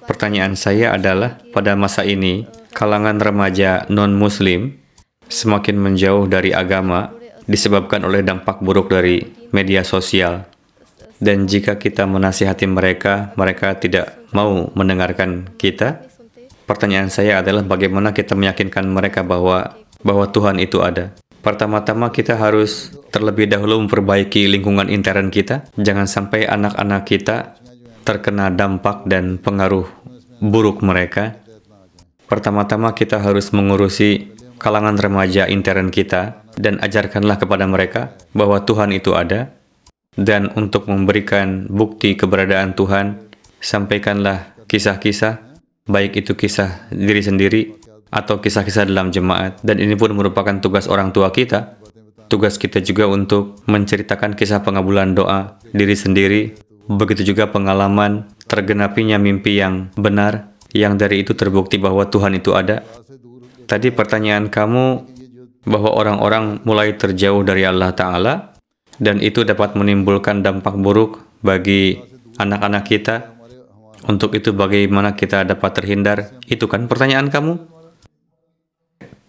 Pertanyaan saya adalah, pada masa ini, kalangan remaja non-Muslim semakin menjauh dari agama disebabkan oleh dampak buruk dari media sosial. Dan jika kita menasihati mereka, mereka tidak mau mendengarkan kita. Pertanyaan saya adalah bagaimana kita meyakinkan mereka bahwa Tuhan itu ada. Pertama-tama kita harus terlebih dahulu memperbaiki lingkungan intern kita. Jangan sampai anak-anak kita terkena dampak dan pengaruh buruk mereka. Pertama-tama kita harus mengurusi kalangan remaja intern kita dan ajarkanlah kepada mereka bahwa Tuhan itu ada. Dan untuk memberikan bukti keberadaan Tuhan, sampaikanlah kisah-kisah, baik itu kisah diri sendiri atau kisah-kisah dalam jemaat. Dan ini pun merupakan tugas orang tua kita. Tugas kita juga untuk menceritakan kisah pengabulan doa diri sendiri. Begitu juga pengalaman tergenapinya mimpi yang benar, yang dari itu terbukti bahwa Tuhan itu ada. Tadi pertanyaan kamu bahwa orang-orang mulai terjauh dari Allah Ta'ala, dan itu dapat menimbulkan dampak buruk bagi anak-anak kita. Untuk itu bagaimana kita dapat terhindar? Itu kan pertanyaan kamu?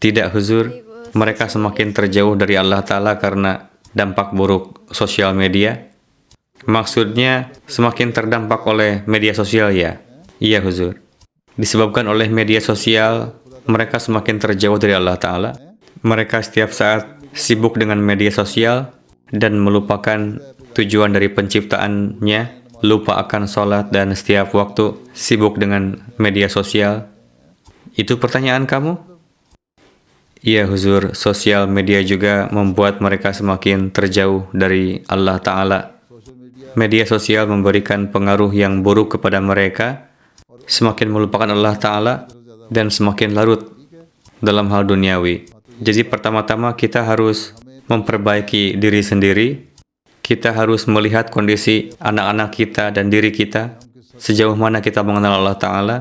Tidak, Huzur. Mereka semakin terjauh dari Allah Ta'ala karena dampak buruk sosial media. Maksudnya semakin terdampak oleh media sosial, ya? Iya, Huzur. Disebabkan oleh media sosial, mereka semakin terjauh dari Allah Ta'ala. Mereka setiap saat sibuk dengan media sosial dan melupakan tujuan dari penciptaannya, lupa akan sholat dan setiap waktu sibuk dengan media sosial. Itu pertanyaan kamu? Iya, Huzur. Sosial media juga membuat mereka semakin terjauh dari Allah Ta'ala. Media sosial memberikan pengaruh yang buruk kepada mereka, semakin melupakan Allah Ta'ala, dan semakin larut dalam hal duniawi. Jadi pertama-tama kita harus memperbaiki diri sendiri. Kita harus melihat kondisi anak-anak kita dan diri kita. Sejauh mana kita mengenal Allah Ta'ala.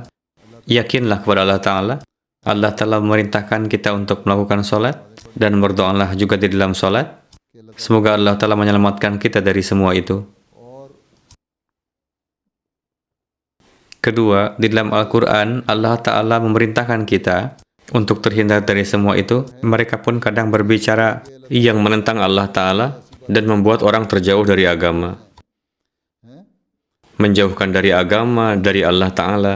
Yakinlah kepada Allah Ta'ala. Allah Ta'ala memerintahkan kita untuk melakukan sholat. Dan berdoalah juga di dalam sholat. Semoga Allah Ta'ala menyelamatkan kita dari semua itu. Kedua, di dalam Al-Quran, Allah Ta'ala memerintahkan kita untuk terhindar dari semua itu. Mereka pun kadang berbicara yang menentang Allah Ta'ala dan membuat orang terjauh dari agama. Menjauhkan dari agama, dari Allah Ta'ala.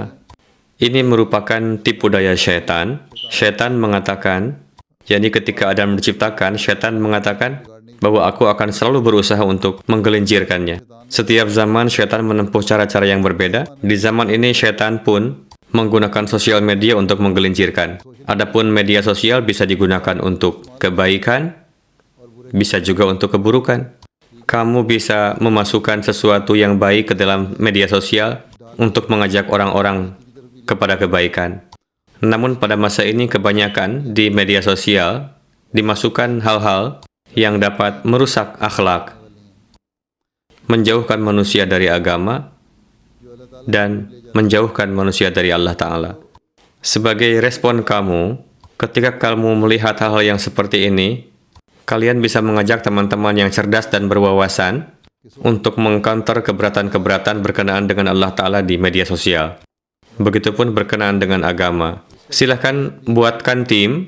Ini merupakan tipu daya syaitan. Syaitan mengatakan, yakni ketika Adam diciptakan, syaitan mengatakan bahwa aku akan selalu berusaha untuk menggelincirkannya. Setiap zaman syaitan menempuh cara-cara yang berbeda. Di zaman ini syaitan pun menggunakan sosial media untuk menggelincirkan. Adapun media sosial bisa digunakan untuk kebaikan, bisa juga untuk keburukan. Kamu bisa memasukkan sesuatu yang baik ke dalam media sosial untuk mengajak orang-orang kepada kebaikan. Namun pada masa ini kebanyakan di media sosial dimasukkan hal-hal yang dapat merusak akhlak, menjauhkan manusia dari agama, dan menjauhkan manusia dari Allah Ta'ala. Sebagai respon kamu, ketika kamu melihat hal-hal yang seperti ini, kalian bisa mengajak teman-teman yang cerdas dan berwawasan untuk mengcounter keberatan-keberatan berkenaan dengan Allah Ta'ala di media sosial. Begitupun berkenaan dengan agama. Silahkan buatkan tim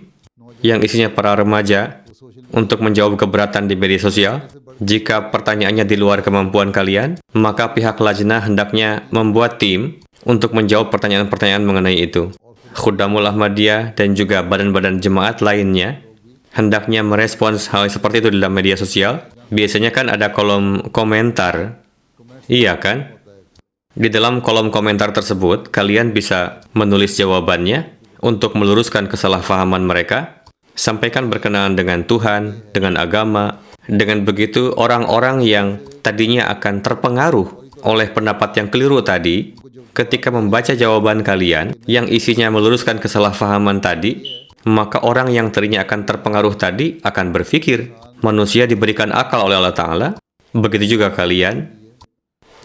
yang isinya para remaja untuk menjawab keberatan di media sosial. Jika pertanyaannya di luar kemampuan kalian, maka pihak lajnah hendaknya membuat tim untuk menjawab pertanyaan-pertanyaan mengenai itu. Khuddamul Ahmadiyah dan juga badan-badan jemaat lainnya hendaknya merespons hal seperti itu dalam media sosial. Biasanya kan ada kolom komentar. Iya kan? Di dalam kolom komentar tersebut, kalian bisa menulis jawabannya untuk meluruskan kesalahpahaman mereka. Sampaikan berkenaan dengan Tuhan, dengan agama. Dengan begitu, orang-orang yang tadinya akan terpengaruh oleh pendapat yang keliru tadi, ketika membaca jawaban kalian yang isinya meluruskan kesalahpahaman tadi, maka orang yang tadinya akan terpengaruh tadi akan berpikir, manusia diberikan akal oleh Allah Ta'ala. Begitu juga kalian.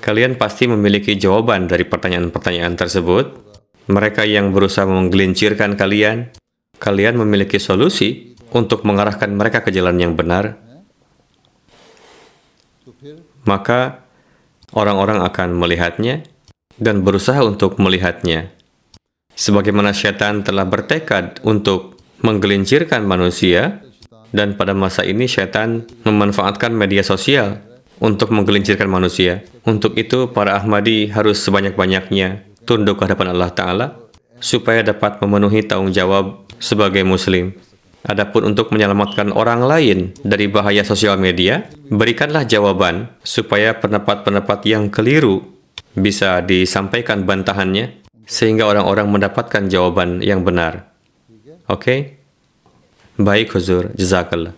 Kalian pasti memiliki jawaban dari pertanyaan-pertanyaan tersebut. Mereka yang berusaha menggelincirkan kalian, kalian memiliki solusi untuk mengarahkan mereka ke jalan yang benar. Maka orang-orang akan melihatnya dan berusaha untuk melihatnya. Sebagaimana syaitan telah bertekad untuk menggelincirkan manusia, dan pada masa ini syaitan memanfaatkan media sosial untuk menggelincirkan manusia. Untuk itu, para Ahmadi harus sebanyak-banyaknya tunduk ke hadapan Allah Ta'ala supaya dapat memenuhi tanggung jawab sebagai Muslim. Adapun untuk menyelamatkan orang lain dari bahaya sosial media, berikanlah jawaban supaya pendapat-pendapat yang keliru bisa disampaikan bantahannya, sehingga orang-orang mendapatkan jawaban yang benar. Oke? Baik, Huzur. Jazakallah.